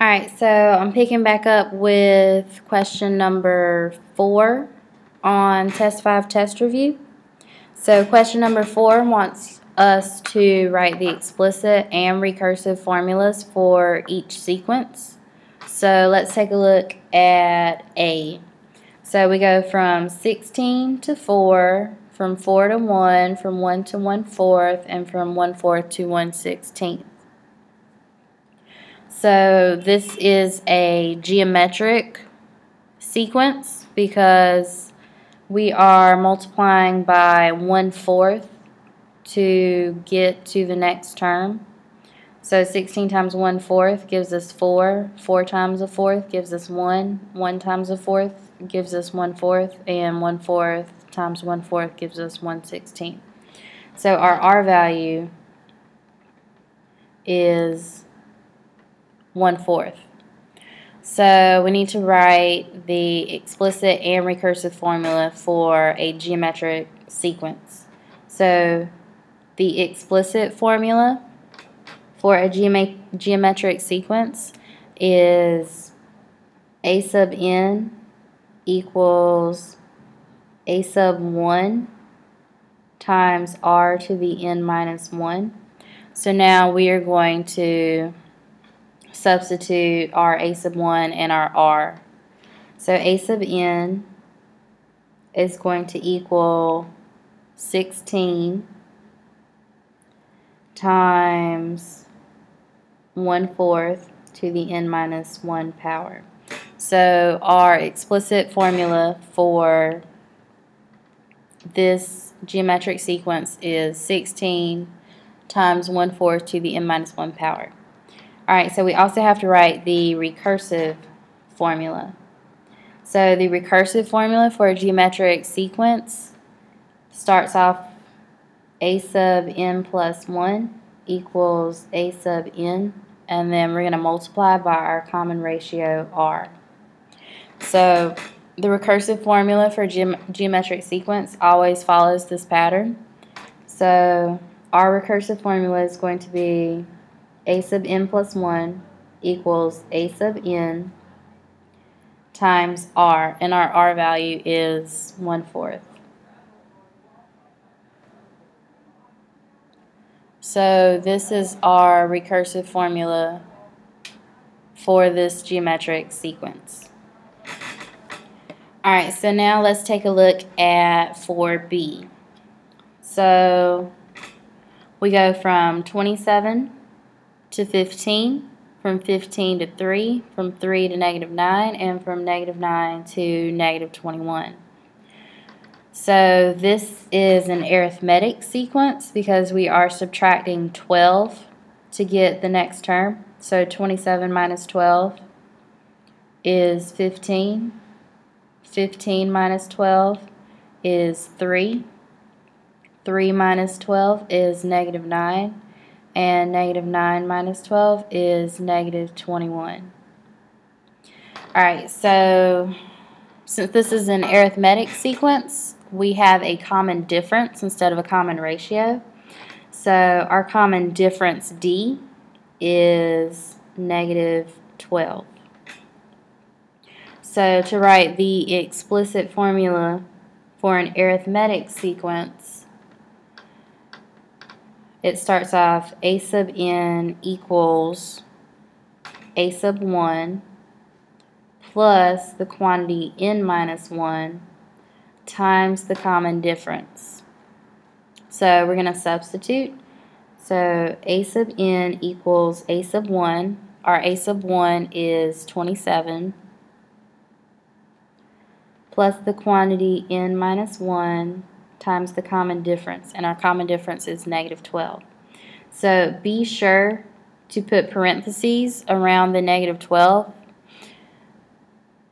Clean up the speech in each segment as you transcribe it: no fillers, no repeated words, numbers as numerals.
Alright, so I'm picking back up with question number 4 on Test 5 test review. So question number 4 wants us to write the explicit and recursive formulas for each sequence. So let's take a look at A. So we go from 16 to 4, from 4 to 1, from 1 to 1/4, and from 1/4 to 1/16. So this is a geometric sequence because we are multiplying by 1/4 to get to the next term. So 16 times 1/4 gives us 4, 4 times a fourth gives us 1, 1 times a fourth gives us 1/4, and 1/4 times 1/4 gives us 1/16. So our R value is 1/4. So we need to write the explicit and recursive formula for a geometric sequence. So the explicit formula for a geometric sequence is a sub n equals a sub 1 times r to the n minus 1. So now we are going to substitute our a sub 1 and our r. So a sub n is going to equal 16 times 1/4 to the n minus 1 power. So our explicit formula for this geometric sequence is 16 times 1/4 to the n minus 1 power. Alright, so we also have to write the recursive formula. So the recursive formula for a geometric sequence starts off a sub n plus 1 equals a sub n, and then we're going to multiply by our common ratio r. So the recursive formula for geometric sequence always follows this pattern. So our recursive formula is going to be a sub n plus 1 equals a sub n times r, and our r value is 1/4. So this is our recursive formula for this geometric sequence. Alright, so now let's take a look at 4b. So we go from 27 to 15, from 15 to 3, from 3 to -9, and from -9 to -21. So this is an arithmetic sequence because we are subtracting 12 to get the next term. So 27 minus 12 is 15. 15 minus 12 is 3. 3 minus 12 is -9. And -9 minus 12 is -21. Alright, so since this is an arithmetic sequence, we have a common difference instead of a common ratio. So our common difference D is -12. So to write the explicit formula for an arithmetic sequence, it starts off a sub n equals a sub 1 plus the quantity n minus 1 times the common difference. So we're going to substitute. So a sub n equals a sub 1. Our a sub 1 is 27 plus the quantity n minus 1 times the common difference, and our common difference is -12. So be sure to put parentheses around the -12.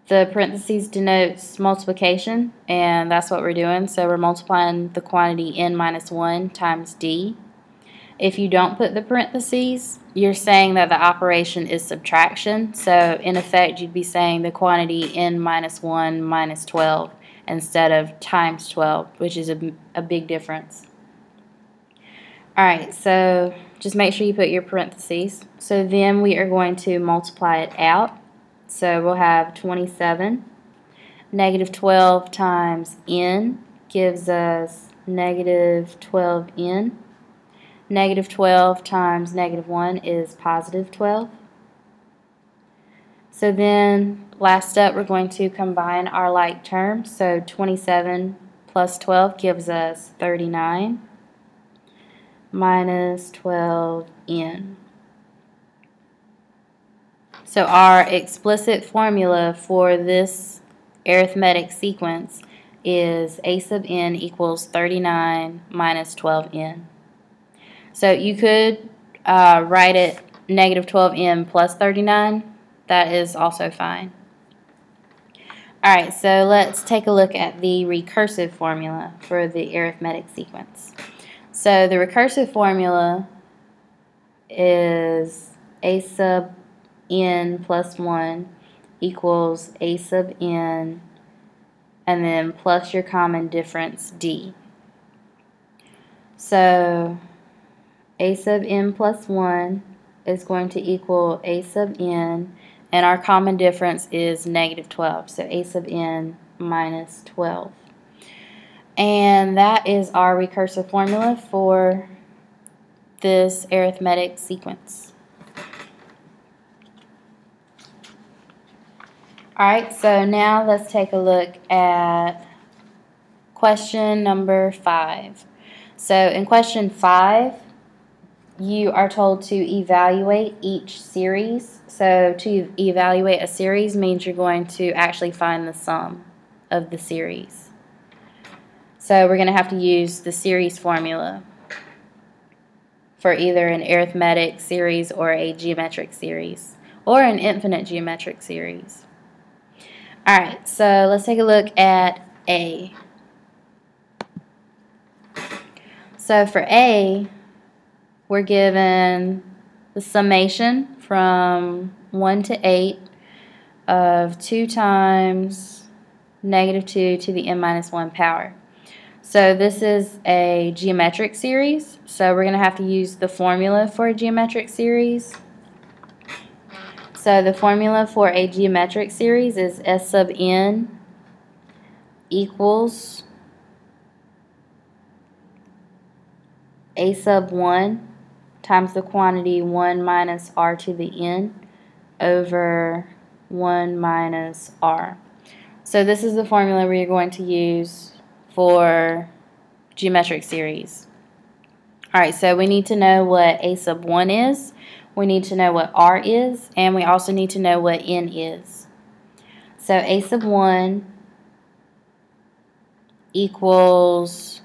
The parentheses denotes multiplication, and that's what we're doing. So we're multiplying the quantity n minus 1 times d. If you don't put the parentheses, you're saying that the operation is subtraction. So in effect, you'd be saying the quantity n minus 1 minus 12 instead of times 12, which is a big difference. Alright, so just make sure you put your parentheses. So then we are going to multiply it out. So we'll have 27. Negative 12 times n gives us negative 12n. Negative 12 times negative 1 is positive 12. So then, last step, we're going to combine our like terms. So 27 plus 12 gives us 39 minus 12n. So our explicit formula for this arithmetic sequence is a sub n equals 39 minus 12n. So you could write it negative 12n plus 39. That is also fine. Alright, so let's take a look at the recursive formula for the arithmetic sequence. So the recursive formula is a sub n plus 1 equals a sub n and then plus your common difference d. So a sub n plus 1 is going to equal a sub n, and our common difference is negative 12, so a sub n minus 12. And that is our recursive formula for this arithmetic sequence. Alright, so now let's take a look at question number 5. So in question 5, you are told to evaluate each series. So to evaluate a series means you're going to actually find the sum of the series. So we're going to have to use the series formula for either an arithmetic series or a geometric series or an infinite geometric series. Alright, so let's take a look at A. So for A, we're given the summation from 1 to 8 of 2 times negative 2 to the n minus 1 power. So this is a geometric series, so we're going to have to use the formula for a geometric series. So the formula for a geometric series is S sub n equals a sub 1 times the quantity 1 minus r to the n over 1 minus r. So this is the formula we're going to use for geometric series. Alright, so we need to know what a sub 1 is, we need to know what r is, and we also need to know what n is. So a sub 1 equals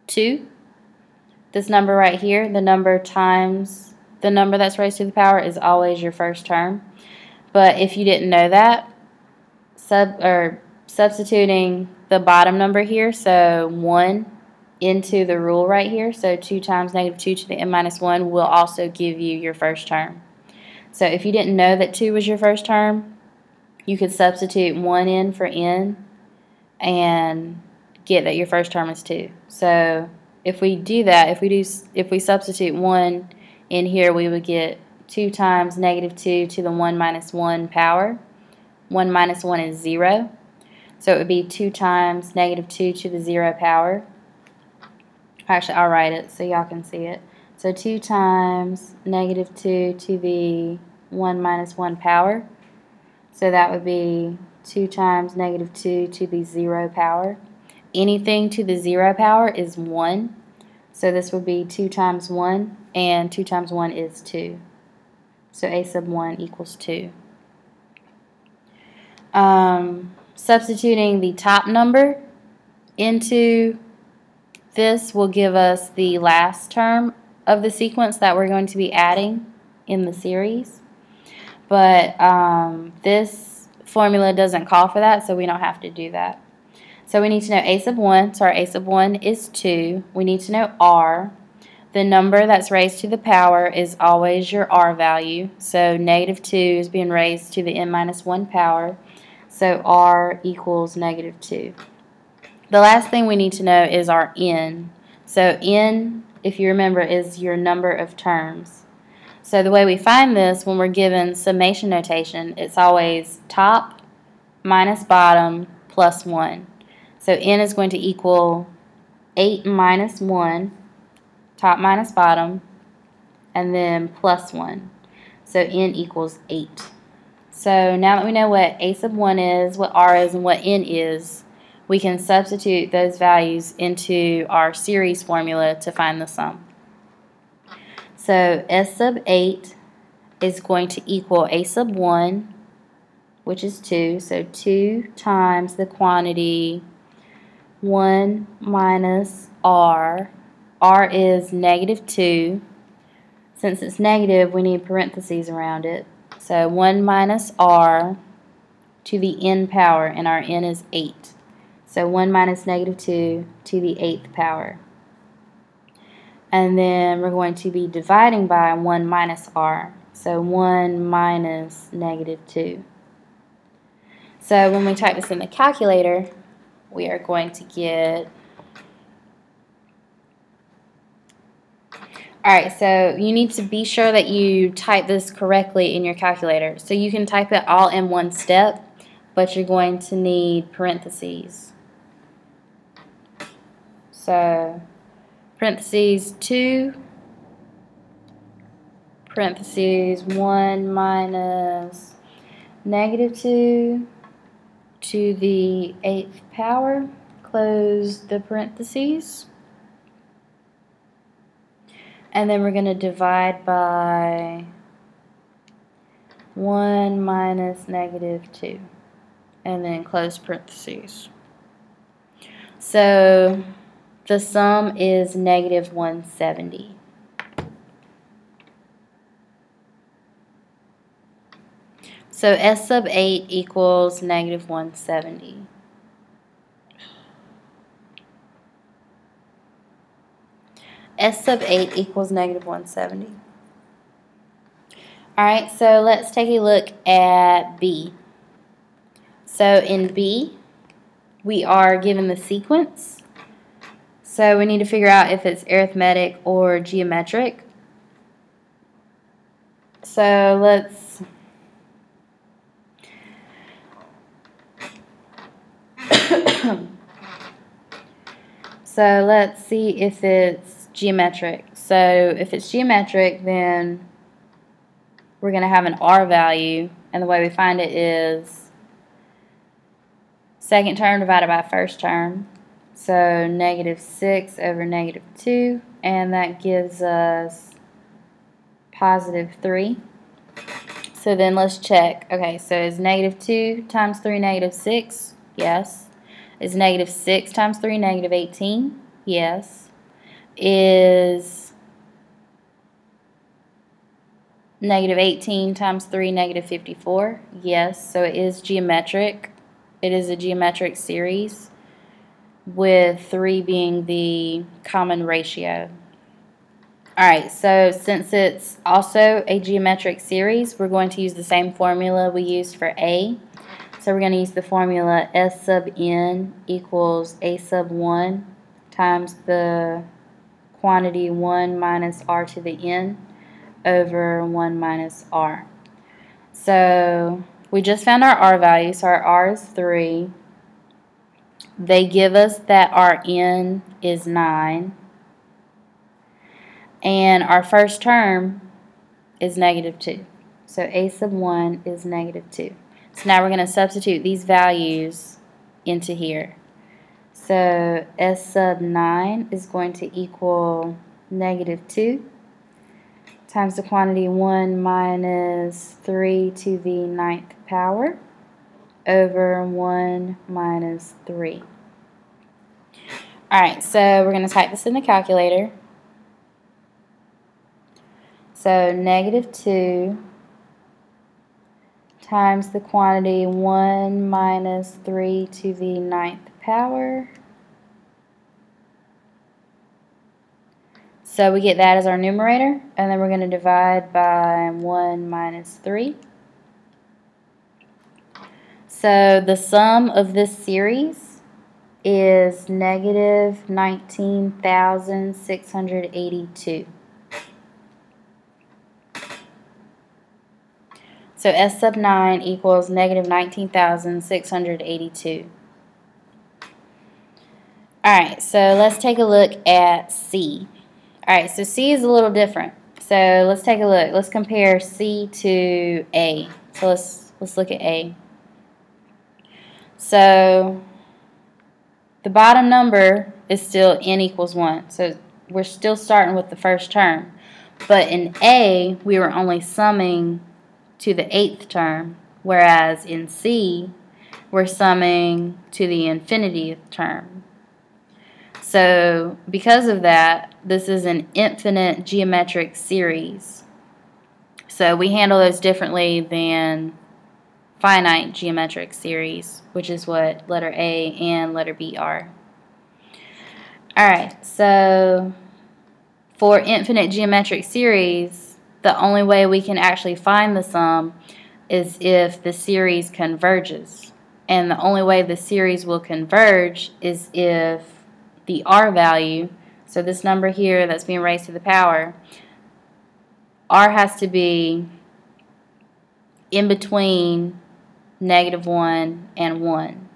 2. This number right here, the number times the number that's raised to the power, is always your first term. But if you didn't know that, substituting the bottom number here, so 1 into the rule right here, so 2 times negative 2 to the n minus 1 will also give you your first term. So if you didn't know that 2 was your first term, you could substitute 1 in for n and get that your first term is 2. So if we do that, if we substitute 1 in here, we would get 2 times negative 2 to the 1 minus 1 power. 1 minus 1 is 0. So it would be 2 times negative 2 to the 0 power. Actually, I'll write it so y'all can see it. So 2 times negative 2 to the 1 minus 1 power. So that would be 2 times negative 2 to the 0 power. Anything to the 0 power is 1. So this would be 2 times 1, and 2 times 1 is 2. So a sub 1 equals 2. Substituting the top number into this will give us the last term of the sequence that we're going to be adding in the series. But this formula doesn't call for that, so we don't have to do that. So we need to know a sub 1, so our a sub 1 is 2. We need to know r. The number that's raised to the power is always your r value. So negative 2 is being raised to the n minus 1 power. So r equals negative 2. The last thing we need to know is our n. So n if you remember, is your number of terms. So the way we find this when we're given summation notation, it's always top minus bottom plus 1. So n is going to equal 8 minus 1, top minus bottom, and then plus 1. So n equals 8. So now that we know what a sub 1 is, what r is, and what n is, we can substitute those values into our series formula to find the sum. So S sub 8 is going to equal a sub 1, which is 2. So 2 times the quantity 1 minus r. R is negative 2. Since it's negative, we need parentheses around it. So 1 minus r to the n power, and our n is 8. So 1 minus negative 2 to the 8th power. And then we're going to be dividing by 1 minus r. So 1 minus negative 2. So when we type this in the calculator, we are going to get... Alright, so you need to be sure that you type this correctly in your calculator. So you can type it all in one step, but you're going to need parentheses. So, parentheses 2, parentheses 1 minus negative 2 to the 8th power, close the parentheses. And then we're going to divide by 1 minus negative 2. And then close parentheses. So the sum is negative 170. So S sub 8 equals negative 170. S sub 8 equals negative 170. Alright, so let's take a look at B. So in B, we are given the sequence. So we need to figure out if it's arithmetic or geometric. So let's see if it's geometric. So if it's geometric, then we're going to have an r value, and the way we find it is second term divided by first term. So negative 6 over negative 2, and that gives us positive 3. So then let's check. Okay, so is negative 2 times 3 negative 6? Yes. Is negative 6 times 3 negative 18? Yes. Is negative 18 times 3 negative 54? Yes. So it is geometric. It is a geometric series, with 3 being the common ratio. Alright, so since it's also a geometric series, we're going to use the same formula we used for A. So we're going to use the formula S sub n equals A sub 1 times the quantity 1 minus r to the n over 1 minus r. So we just found our r value, so our r is 3. They give us that our n is 9. And our first term is negative 2. So A sub 1 is negative 2. So now we're going to substitute these values into here. So S sub 9 is going to equal negative 2 times the quantity 1 minus 3 to the 9th power over 1 minus 3. Alright, so we're going to type this in the calculator. So negative 2 times the quantity 1 minus 3 to the 9th power. So we get that as our numerator, and then we're going to divide by 1 minus 3. So the sum of this series is negative 19,682. So S sub 9 equals negative 19,682. Alright, so let's take a look at C. Alright, so C is a little different. So let's take a look. Let's compare C to A. So let's look at A. So the bottom number is still n equals 1. So we're still starting with the first term. But in A, we were only summing to the 8th term, whereas in C, we're summing to the infinitieth term. So because of that, this is an infinite geometric series. So we handle those differently than finite geometric series, which is what letter A and letter B are. Alright, so for infinite geometric series, the only way we can actually find the sum is if the series converges. And the only way the series will converge is if the R value, so this number here that's being raised to the power, R has to be in between negative 1 and 1.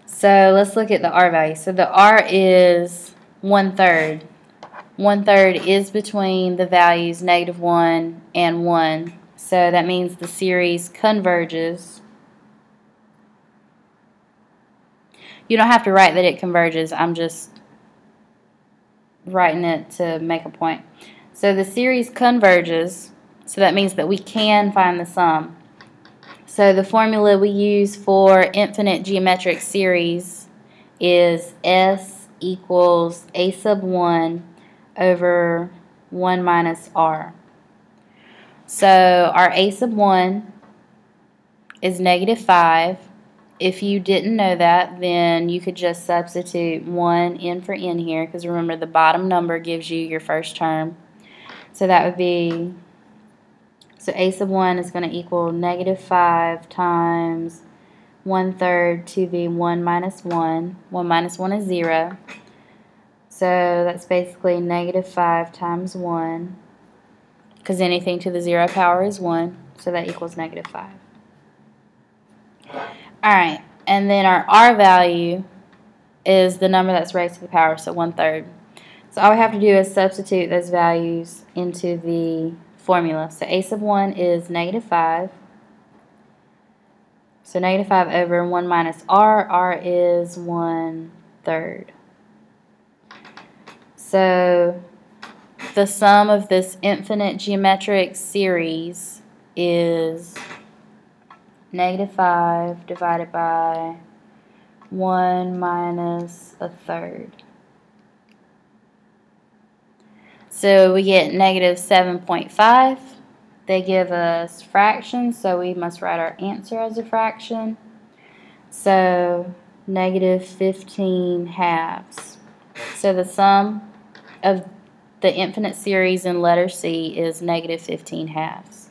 So let's look at the R value. So the R is 1/3. 1/3 is between the values negative 1 and 1. So that means the series converges. You don't have to write that it converges. I'm just writing it to make a point. So the series converges. So that means that we can find the sum. So the formula we use for infinite geometric series is S equals A sub 1 over 1 minus R. So our A sub 1 is negative 5. If you didn't know that, then you could just substitute 1 in for n here, because remember the bottom number gives you your first term. So that would be, so A sub 1 is going to equal negative 5 times 1/3 to the 1 minus 1. 1 minus 1 is 0. So that's basically negative 5 times 1, because anything to the 0 power is 1. So that equals negative 5. Alright, and then our R value is the number that's raised to the power, so 1/3. So all we have to do is substitute those values into the formula. So A sub 1 is negative 5. So negative 5 over 1 minus R. R is 1/3. So the sum of this infinite geometric series is negative 5 divided by 1 minus 1/3. So we get negative 7.5. They give us fractions, so we must write our answer as a fraction. So negative 15 halves. So the sum of the infinite series in letter C is negative 15 halves.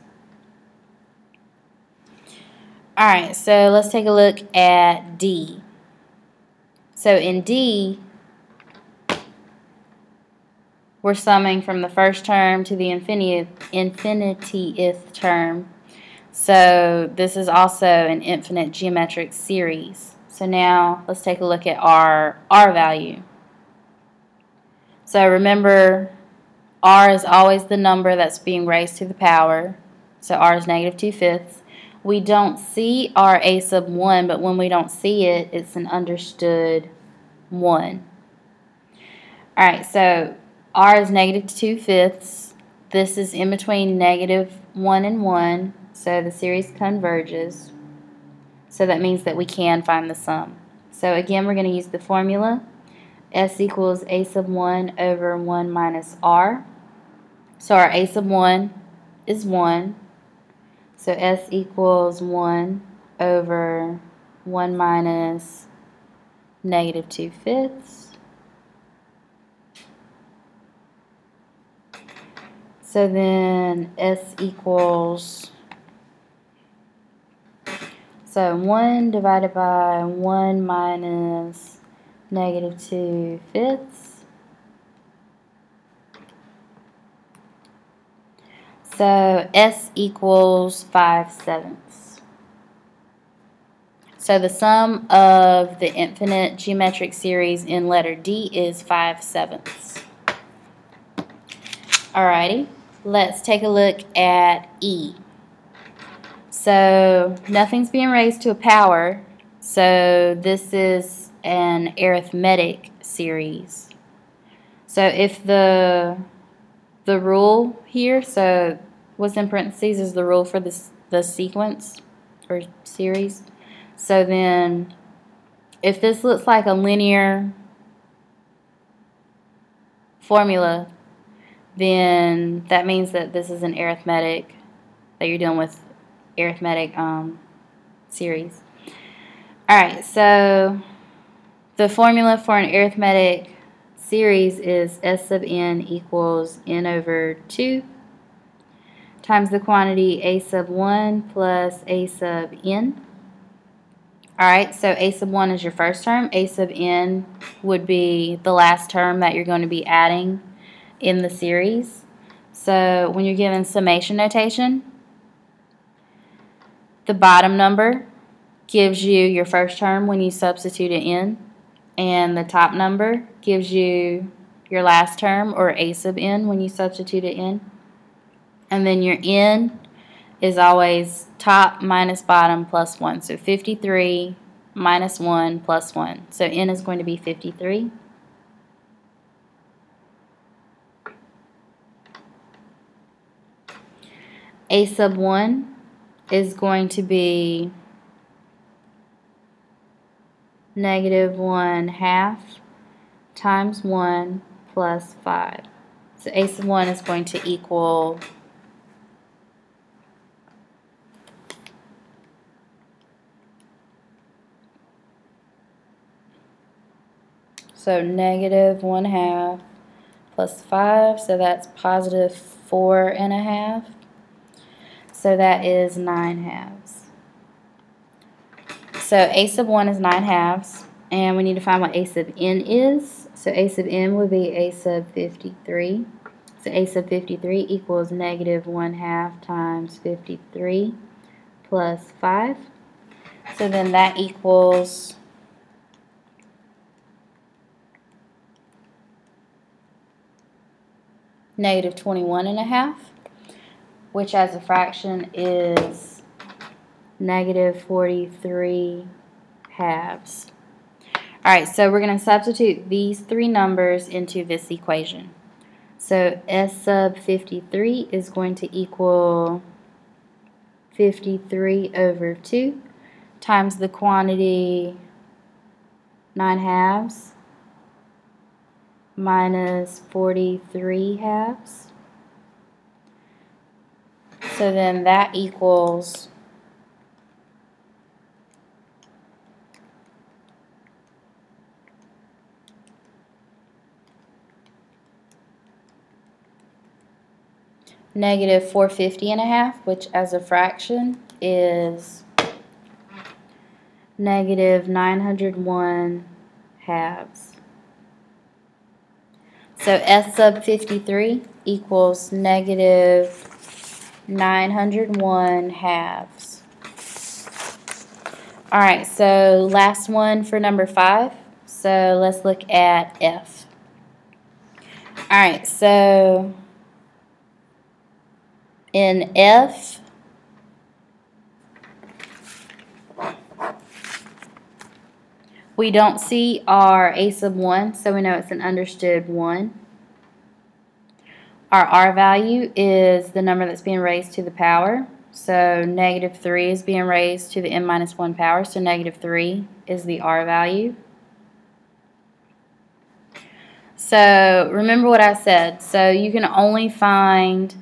Alright, so let's take a look at D. So in D, we're summing from the first term to the infinitieth term. So this is also an infinite geometric series. So now let's take a look at our R value. So remember, R is always the number that's being raised to the power. So R is negative 2/5. We don't see our A sub 1, but when we don't see it, it's an understood 1. Alright, so R is negative 2/5. This is in between negative 1 and 1, so the series converges. So that means that we can find the sum. So again, we're going to use the formula. S equals A sub 1 over 1 minus R. So our A sub 1 is 1. So S equals 1 over 1 minus negative 2/5. So then S equals, So 1 divided by 1 minus negative 2/5. So S equals 5/7. So the sum of the infinite geometric series in letter D is 5/7. Alrighty, let's take a look at E. So nothing's being raised to a power, so this is an arithmetic series. So if the rule here, so what's in parentheses is the rule for the sequence or series. So then if this looks like a linear formula, then that means that this is an arithmetic, that you're dealing with arithmetic series. Alright, so the formula for an arithmetic series is S sub n equals n over 2 times the quantity a sub 1 plus a sub n. Alright, so a sub 1 is your first term. A sub n would be the last term that you're going to be adding in the series. So when you're given summation notation, the bottom number gives you your first term when you substitute it in, and the top number gives you your last term, or a sub n, when you substitute it in. And then your n is always top minus bottom plus 1. So 53 minus 1 plus 1. So n is going to be 53. A sub 1 is going to be negative 1/2 times 1 plus 5. So a sub 1 is going to equal negative 1/2 plus 5, so that's positive 4.5. So that is 9/2. So a sub 1 is 9/2, and we need to find what a sub n is. So a sub n would be a sub 53. So a sub 53 equals negative 1/2 times 53 plus 5. So then that equals negative 21.5, which as a fraction is negative 43/2. Alright, so we're going to substitute these three numbers into this equation. So S sub 53 is going to equal 53 over 2 times the quantity 9/2 minus 43/2. So then that equals negative 450.5, which as a fraction is negative 901/2. So S sub 53 equals negative 901/2. Alright, so last one for number 5. So let's look at F. Alright, so in F, we don't see our a sub 1, so we know it's an understood 1. Our R value is the number that's being raised to the power. So negative 3 is being raised to the n minus 1 power, so negative 3 is the R value. So remember what I said. So you can only find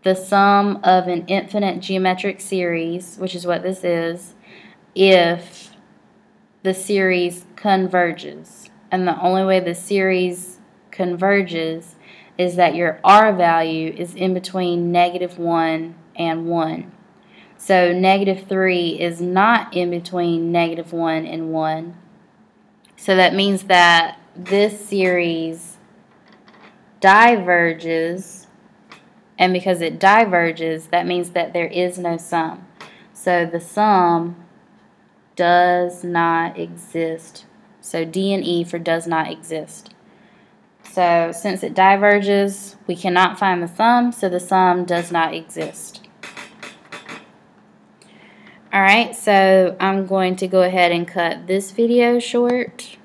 the sum of an infinite geometric series, which is what this is, if the series converges. And the only way the series converges is that your R value is in between negative 1 and 1. So negative 3 is not in between negative 1 and 1. So that means that this series diverges, and because it diverges, that means that there is no sum. So the sum does not exist. So D and E for does not exist. So since it diverges, we cannot find the sum, so the sum does not exist. Alright, so I'm going to go ahead and cut this video short.